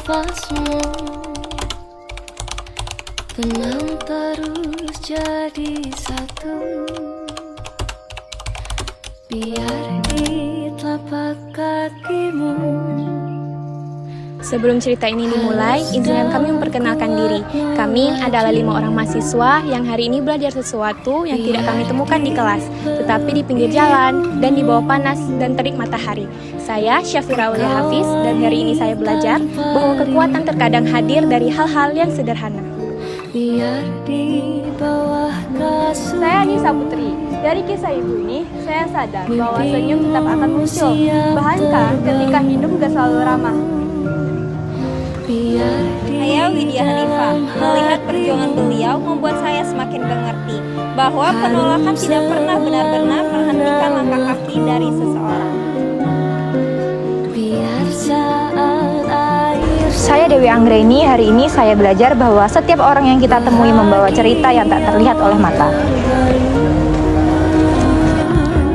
napasmu, tenang terus jadi satu, biar di telapak kakimu. Sebelum cerita ini dimulai, izinkan kami memperkenalkan diri. Kami adalah 5 orang mahasiswa yang hari ini belajar sesuatu yang tidak kami temukan di kelas, tetapi di pinggir jalan dan di bawah panas dan terik matahari. Saya Syafira Aulia Hafiz, dan hari ini saya belajar bahwa kekuatan terkadang hadir dari hal-hal yang sederhana. Biar di bawah kasut. Saya Nisa Putri. Dari kisah ibu ini, saya sadar bahwa senyum tetap akan muncul. Bahkan ketika hidup gak selalu ramah. Saya Widya Hanifah. Melihat perjuangan beliau membuat saya semakin mengerti bahwa penolakan tidak pernah benar-benar menghentikan langkah kaki dari seseorang. Saya Dewi Anggreni. Hari ini saya belajar bahwa setiap orang yang kita temui membawa cerita yang tak terlihat oleh mata.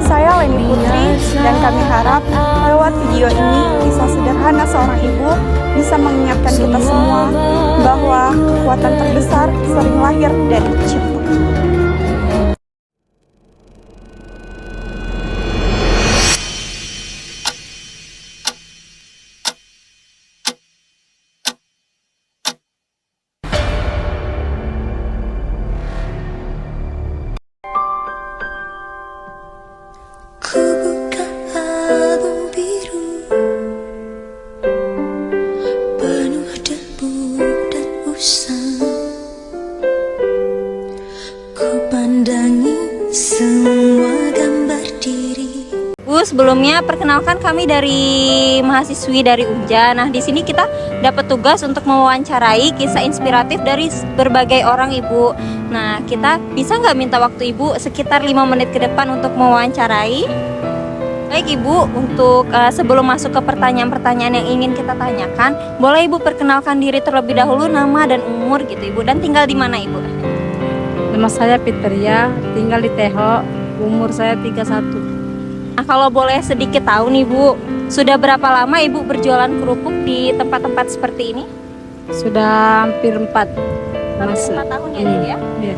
Saya Leni Putri, dan kami harap lewat video ini kisah sederhana seorang ibu bisa mengingatkan kita semua bahwa kekuatan terbesar sering lahir dari cinta. Bu, sebelumnya perkenalkan kami dari mahasiswi dari UNJA. Nah, di sini kita dapat tugas untuk mewawancarai kisah inspiratif dari berbagai orang, Ibu. Nah, kita bisa nggak minta waktu Ibu sekitar 5 menit ke depan untuk mewawancarai? Baik Ibu, untuk sebelum masuk ke pertanyaan-pertanyaan yang ingin kita tanyakan, boleh Ibu perkenalkan diri terlebih dahulu, nama dan umur gitu Ibu, dan tinggal di mana Ibu? Nama saya Fitria, tinggal di Teho, umur saya 31. Nah, kalau boleh sedikit tahu nih Bu, sudah berapa lama Ibu berjualan kerupuk di tempat-tempat seperti ini? Sudah hampir 4 tahun ya Ibu ya? Iya.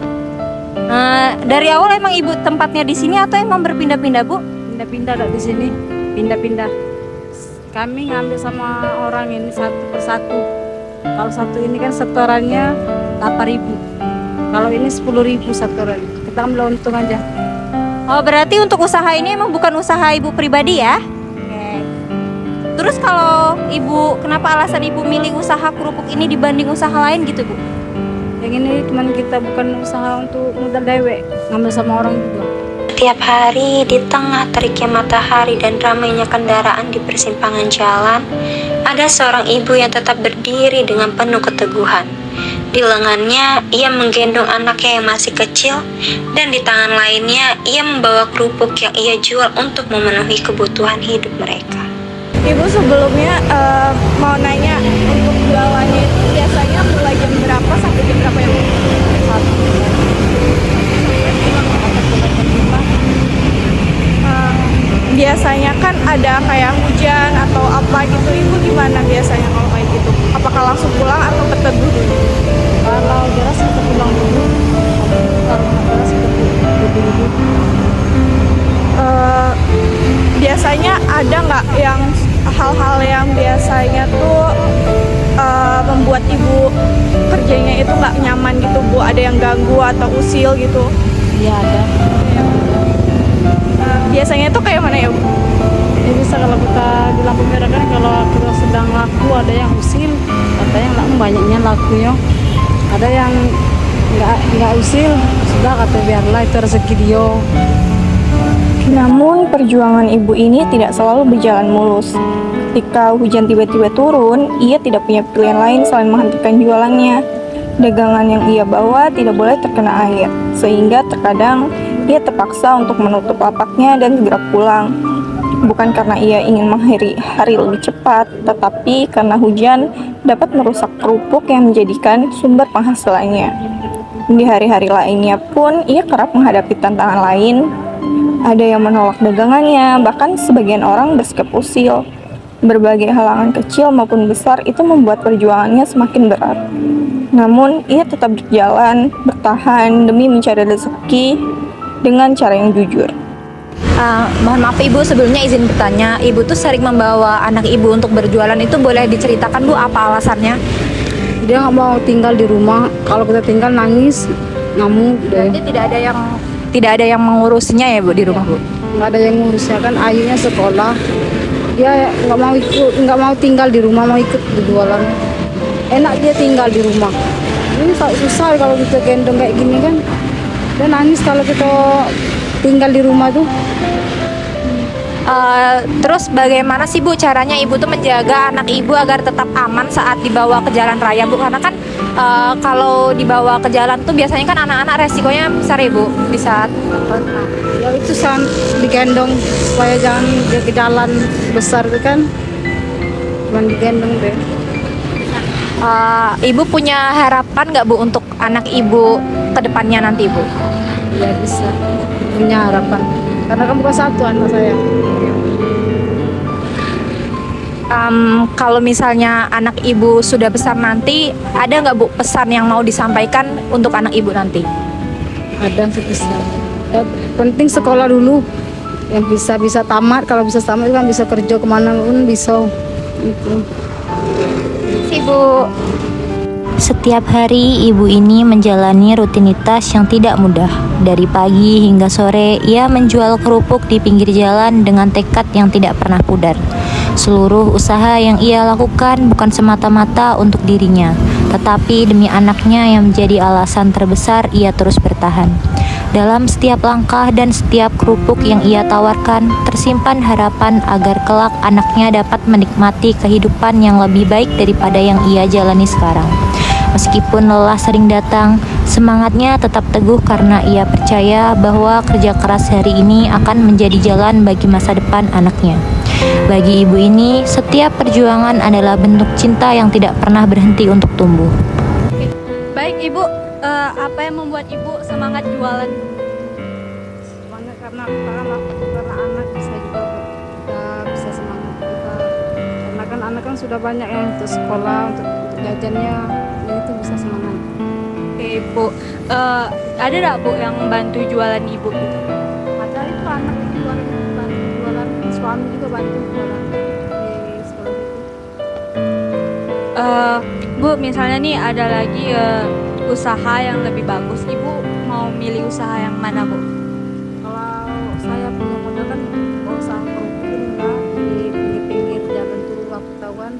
Dari awal emang Ibu tempatnya di sini atau emang berpindah-pindah Bu? Pindah-pindah di sini, pindah-pindah. Kami ngambil sama orang ini satu persatu. Kalau satu ini kan setorannya 8.000. Kalau ini 10.000 setoran. Kita ambil untung aja. Oh, berarti untuk usaha ini emang bukan usaha Ibu pribadi ya? Oke. Terus kalau Ibu, kenapa alasan Ibu milih usaha kerupuk ini dibanding usaha lain gitu Bu? Yang ini cuman kita bukan usaha untuk modal dewe, ngambil sama orang juga. Setiap hari di tengah teriknya matahari dan ramainya kendaraan di persimpangan jalan, ada seorang ibu yang tetap berdiri dengan penuh keteguhan. Di lengannya, ia menggendong anaknya yang masih kecil, dan di tangan lainnya, ia membawa kerupuk yang ia jual untuk memenuhi kebutuhan hidup mereka. Ibu, sebelumnya mau nanya, untuk jualannya itu biasanya mulai jam berapa sampai jam berapa ya Bu? Biasanya kan ada kayak hujan atau apa gitu, Ibu gimana biasanya kalau kayak gitu? Apakah langsung pulang atau berteduh dulu? Kalau deras kita pulang dulu. Kalau deras kita dulu. Biasanya ada nggak yang hal-hal yang biasanya tuh membuat Ibu kerjanya itu nggak nyaman gitu Bu? Ada yang ganggu atau usil gitu? Iya ada. Biasanya itu kayak mana ya Bu? Ya bisa kalau kita di lampu merah kan, kalau kita sedang laku ada yang usil, katanya banyaknya lakunya. Ada yang nggak usil, sudah kata biarlah itu rezeki dia. Namun perjuangan ibu ini tidak selalu berjalan mulus. Ketika hujan tiba-tiba turun, ia tidak punya pilihan lain selain menghentikan jualannya. Dagangan yang ia bawa tidak boleh terkena air, sehingga terkadang ia terpaksa untuk menutup lapaknya dan segera pulang. Bukan karena ia ingin mengakhiri hari lebih cepat, tetapi karena hujan dapat merusak kerupuk yang menjadikan sumber penghasilannya. Di hari-hari lainnya pun ia kerap menghadapi tantangan lain. Ada yang menolak dagangannya, bahkan sebagian orang bersikap usil. Berbagai halangan kecil maupun besar itu membuat perjuangannya semakin berat. Namun, ia tetap berjalan, bertahan demi mencari rezeki dengan cara yang jujur. Mohon maaf Ibu, sebelumnya izin bertanya, Ibu tuh sering membawa anak Ibu untuk berjualan, itu boleh diceritakan Bu apa alasannya? Dia nggak mau tinggal di rumah. Kalau kita tinggal nangis, ngamuk deh. Berarti tidak ada yang mengurusinya ya Bu di rumah Bu? Nggak ada yang ngurusnya, kan ayahnya sekolah. Dia nggak mau tinggal di rumah, mau ikut berjualan. Enak dia tinggal di rumah. Ini susah kalau kita gendong kayak gini kan. Dia nangis kalau kita tinggal di rumah tuh. Terus bagaimana sih Bu caranya Ibu tuh menjaga anak Ibu agar tetap aman saat dibawa ke jalan raya Bu? Karena kan kalau dibawa ke jalan tuh biasanya kan anak-anak resikonya besar ya Bu di saat Ya itu digendong supaya jangan dia ke jalan besar itu kan. Cuman digendong deh. Ibu punya harapan nggak Bu untuk anak Ibu ke depannya nanti Bu? Ya bisa, punya harapan. Karena kan bukan satu anak saya. Kalau misalnya anak Ibu sudah besar nanti, ada nggak Bu pesan yang mau disampaikan untuk anak Ibu nanti? Ada bisa. Ya, penting sekolah dulu. Yang bisa tamat, kalau bisa tamat kan bisa kerja kemana pun bisa. Itu. Ibu. Setiap hari ibu ini menjalani rutinitas yang tidak mudah. Dari pagi hingga sore, ia menjual kerupuk di pinggir jalan dengan tekad yang tidak pernah pudar. Seluruh usaha yang ia lakukan bukan semata-mata untuk dirinya, tetapi demi anaknya yang menjadi alasan terbesar ia terus bertahan. Dalam setiap langkah dan setiap kerupuk yang ia tawarkan, tersimpan harapan agar kelak anaknya dapat menikmati kehidupan yang lebih baik daripada yang ia jalani sekarang. Meskipun lelah sering datang, semangatnya tetap teguh karena ia percaya bahwa kerja keras hari ini akan menjadi jalan bagi masa depan anaknya. Bagi ibu ini, setiap perjuangan adalah bentuk cinta yang tidak pernah berhenti untuk tumbuh. Baik Ibu, apa yang membuat Ibu semangat jualan? Semangat karena anak bisa juga kita bisa semangat kita. Karena kan anak kan sudah banyak yang untuk sekolah, untuk jajannya, itu bisa semangat. Oke Bu, ada nggak Bu yang bantu jualan Ibu gitu? Ada itu anak itu bantu jualan, suami juga bantu jualan di sekolah itu. Bu, misalnya nih ada lagi usaha yang lebih bagus, Ibu mau milih usaha yang mana Bu? Kalau saya punya modal kan usaha kerupuk lah di pinggir-pinggir jalan tuh aku tahuan.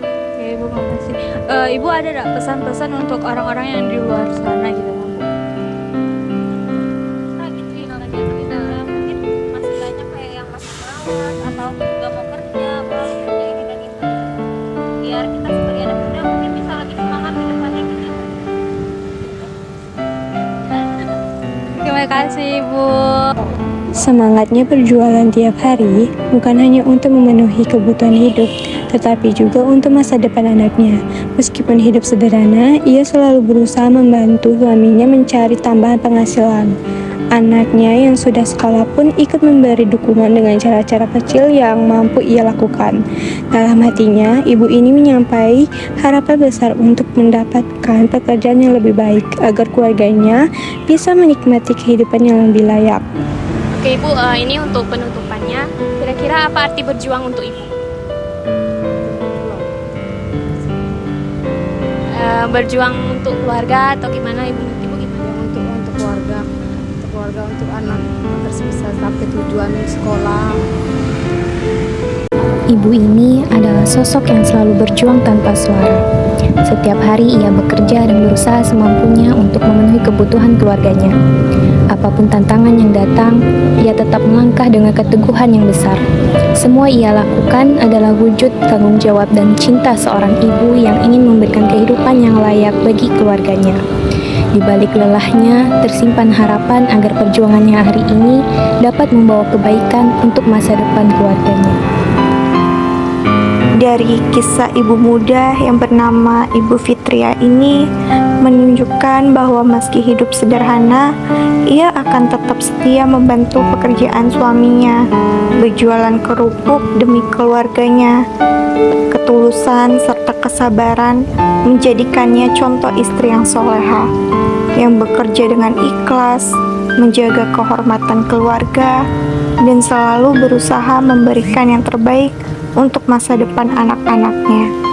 Oke Ibu, makasih. Ibu ada nggak pesan-pesan untuk orang-orang yang di luar sana gitu Bu? Mungkin masih banyak kayak yang masih malas atau nggak mau kerja, mau kerja ini dan itu. Biar kita sebagai anak muda mungkin bisa lebih semangat ke depannya gitu. Terima kasih Ibu. Semangatnya berjualan tiap hari bukan hanya untuk memenuhi kebutuhan hidup, tetapi juga untuk masa depan anaknya. Meskipun hidup sederhana, ia selalu berusaha membantu suaminya mencari tambahan penghasilan. Anaknya yang sudah sekolah pun ikut memberi dukungan dengan cara-cara kecil yang mampu ia lakukan. Dalam hatinya, ibu ini menyampaikan harapan besar untuk mendapatkan pekerjaan yang lebih baik agar keluarganya bisa menikmati kehidupan yang lebih layak. Oke Ibu, ini untuk penutupannya. Kira-kira apa arti berjuang untuk Ibu? Berjuang untuk keluarga atau gimana Ibu? Ibu gimana? Untuk keluarga, untuk anak agar bisa sampai tujuan sekolah. Ibu ini adalah sosok yang selalu berjuang tanpa suara. Setiap hari ia bekerja dan berusaha semampunya untuk memenuhi kebutuhan keluarganya. Apapun tantangan yang datang, ia tetap melangkah dengan keteguhan yang besar. Semua ia lakukan adalah wujud tanggung jawab dan cinta seorang ibu yang ingin memberikan kehidupan yang layak bagi keluarganya. Di balik lelahnya, tersimpan harapan agar perjuangannya hari ini dapat membawa kebaikan untuk masa depan keluarganya. Dari kisah ibu muda yang bernama Ibu Fitria ini menunjukkan bahwa meski hidup sederhana, ia akan tetap setia membantu pekerjaan suaminya, berjualan kerupuk demi keluarganya. Ketulusan serta kesabaran menjadikannya contoh istri yang soleha, yang bekerja dengan ikhlas, menjaga kehormatan keluarga, dan selalu berusaha memberikan yang terbaik untuk masa depan anak-anaknya.